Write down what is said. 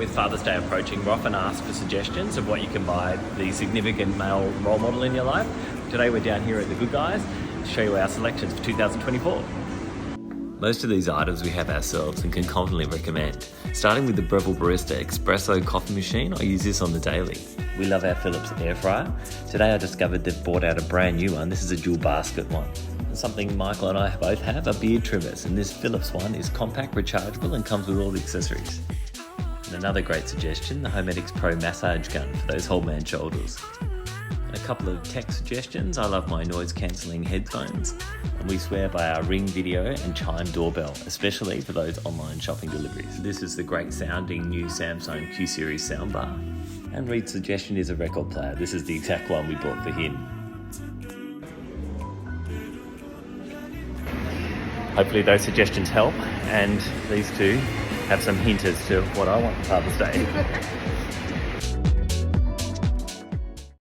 With Father's Day approaching, we're often asked for suggestions of what you can buy the significant male role model in your life. Today we're down here at The Good Guys to show you our selections for 2024. Most of these items we have ourselves and can confidently recommend. Starting with the Breville Barista Espresso coffee machine, I use this on the daily. We love our Philips air fryer. Today I discovered they've brought out a brand new one. This is a dual basket one. Something Michael and I both have are beard trimmers, and this Philips one is compact, rechargeable, and comes with all the accessories. And another great suggestion, the Homedics Pro Massage Gun for those whole man shoulders. And a couple of tech suggestions. I love my noise cancelling headphones, and we swear by our Ring Video and Chime Doorbell, especially for those online shopping deliveries. This is the great sounding new Samsung Q Series Soundbar. And Reed's suggestion is a record player. This is the exact one we bought for him. Hopefully those suggestions help, and these two have some hint as to what I want for Father's Day.